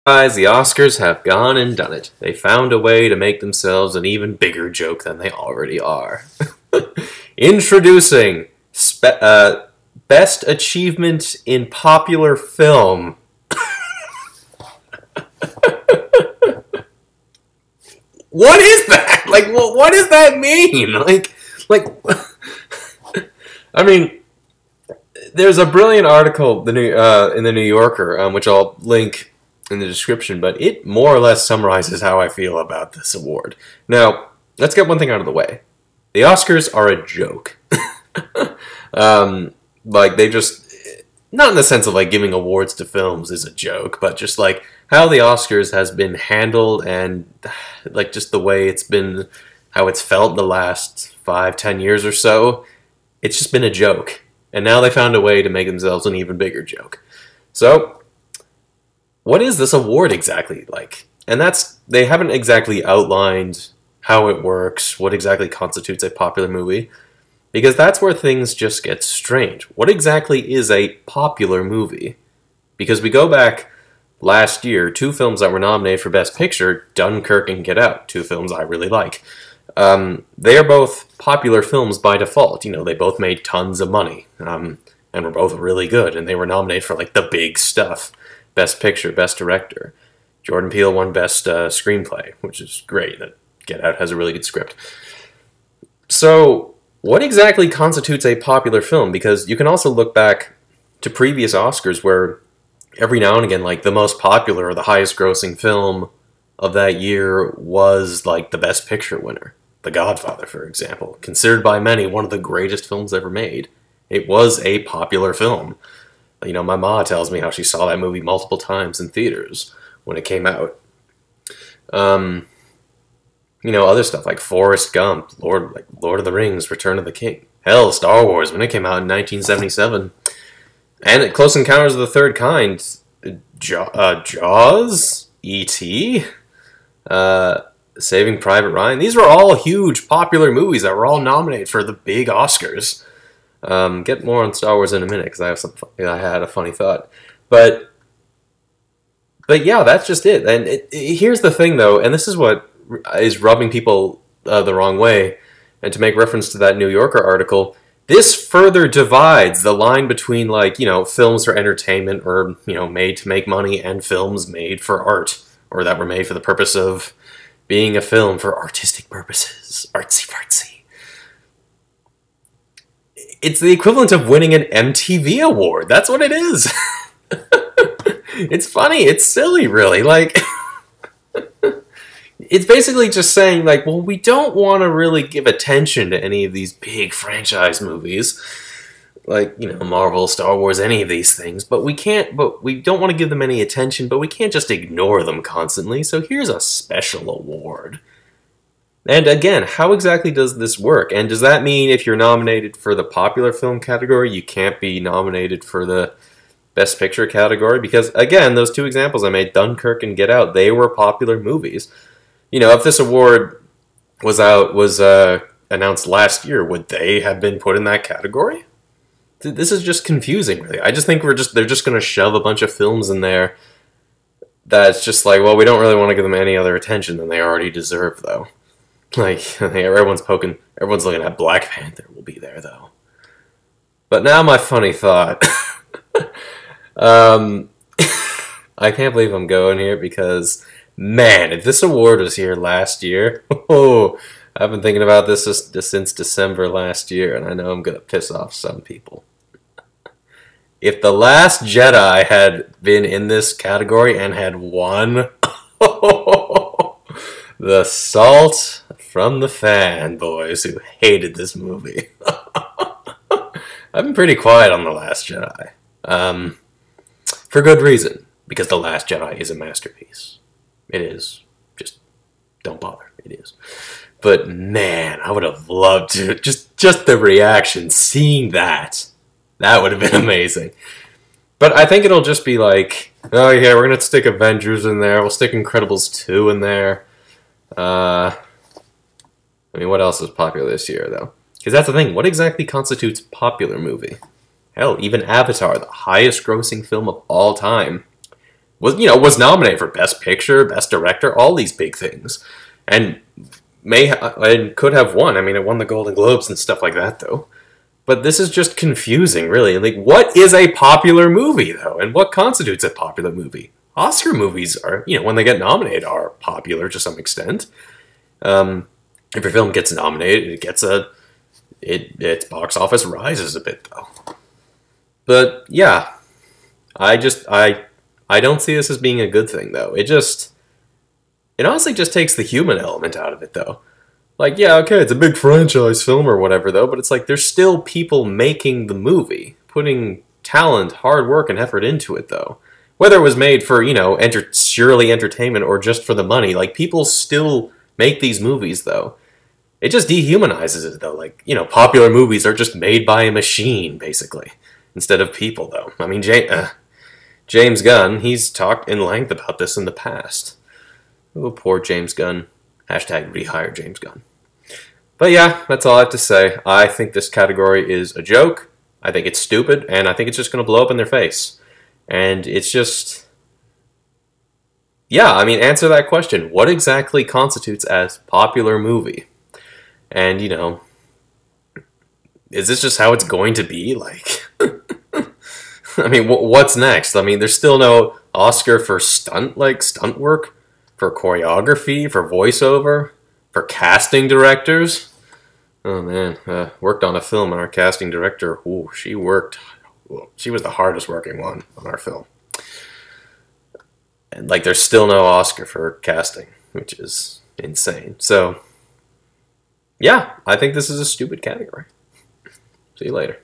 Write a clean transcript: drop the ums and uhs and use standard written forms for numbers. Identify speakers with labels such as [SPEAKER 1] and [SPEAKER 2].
[SPEAKER 1] Guys, the Oscars have gone and done it. They found a way to make themselves an even bigger joke than they already are. Introducing Best Achievement in Popular Film. What is that? Like, what does that mean? I mean, there's a brilliant article in the Newyorker, which I'll link in the description, but it more or less summarizes how I feel about this award. Now, let's get one thing out of the way. The Oscars are a joke. They just, not in the sense of like giving awards to films is a joke, but just like how the Oscars has been handled and like just the way it's been, how it's felt the last 5-10 years or so, it's just been a joke. And now they found a way to make themselves an even bigger joke. So, what is this award exactly like? And they haven't exactly outlined how it works, what exactly constitutes a popular movie, because that's where things just get strange. What exactly is a popular movie? Because we go back last year, two films that were nominated for Best Picture, Dunkirk and Get Out, two films I really like. They are both popular films by default. You know, they both made tons of money, and were both really good, and they were nominated for like the big stuff. Best Picture, Best Director. Jordan Peele won Best Screenplay, which is great. That Get Out has a really good script. So, what exactly constitutes a popular film? Because you can also look back to previous Oscars where every now and again, like, the most popular or the highest grossing film of that year was, like, the Best Picture winner. The Godfather, for example. Considered by many one of the greatest films ever made. It was a popular film. You know, my ma tells me how she saw that movie multiple times in theaters when it came out. You know, other stuff like Forrest Gump, Lord of the Rings, Return of the King. Hell, Star Wars when it came out in 1977. And Close Encounters of the Third Kind. Jaws? E.T.? Saving Private Ryan. These were all huge, popular movies that were all nominated for the big Oscars. Get more on Star Wars in a minute because I had a funny thought, but yeah, that's just it. And here's the thing, though, and this is what is rubbing people the wrong way. And to make reference to that New Yorker article, this further divides the line between, like, you know, films for entertainment or, you know, made to make money and films made for art or that were made for the purpose of being a film for artistic purposes, artsy fartsy. It's the equivalent of winning an MTV award. That's what it is. It's funny. It's silly, really. Like, it's basically just saying, like, well, we don't want to really give attention to any of these big franchise movies, like, you know, Marvel, Star Wars, any of these things, but we don't want to give them any attention, but we can't just ignore them constantly, so here's a special award. And again, how exactly does this work? And does that mean if you're nominated for the popular film category, you can't be nominated for the Best Picture category? Because again, those two examples I made, Dunkirk and Get Out, they were popular movies. You know, if this award was announced last year, would they have been put in that category? This is just confusing, really. I just think they're just going to shove a bunch of films in there that's just like, well, we don't really want to give them any other attention than they already deserve, though. Like, everyone's looking at Black Panther will be there, though. But now my funny thought. I can't believe I'm going here because, man, if this award was here last year, I've been thinking about this since December last year, and I know I'm going to piss off some people. If The Last Jedi had been in this category and had won, the salt from the fanboys who hated this movie. I've been pretty quiet on The Last Jedi. For good reason. Because The Last Jedi is a masterpiece. It is. Just don't bother. It is. But man, I would have loved to. Just the reaction, seeing that. That would have been amazing. But I think it'll just be like, oh yeah, we're going to stick Avengers in there. We'll stick Incredibles 2 in there. I mean, what else was popular this year, though? Because that's the thing. What exactly constitutes popular movie? Hell, even Avatar, the highest grossing film of all time, was nominated for Best Picture, Best Director, all these big things, and and could have won. I mean, it won the Golden Globes and stuff like that, though. But this is just confusing, really. Like, what is a popular movie, though? And what constitutes a popular movie? Oscar movies are, when they get nominated, are popular to some extent. If your film gets nominated, it gets its box office rises a bit, though. But yeah, I don't see this as being a good thing, though. It honestly just takes the human element out of it, though. Like, yeah, okay, it's a big franchise film or whatever, though, but it's like there's still people making the movie, putting talent, hard work, and effort into it, though. Whether it was made for, surely entertainment or just for the money, like, people still make these movies, though. It just dehumanizes it, though. Like, popular movies are just made by a machine, basically, instead of people, though. I mean, James Gunn, he's talked in length about this in the past. Oh, poor James Gunn. Hashtag rehire James Gunn. But yeah, that's all I have to say. I think this category is a joke. I think it's stupid, and I think it's just going to blow up in their face. And it's just... Yeah, I mean, answer that question. What exactly constitutes as popular movie? And, is this just how it's going to be? Like... I mean, what's next? I mean, there's still no Oscar for stunt work, for choreography, for voiceover, for casting directors. Oh man, worked on a film, and our casting director, she was the hardest working one on our film. And like, there's still no Oscar for casting, which is insane. So, yeah, I think this is a stupid category. See you later.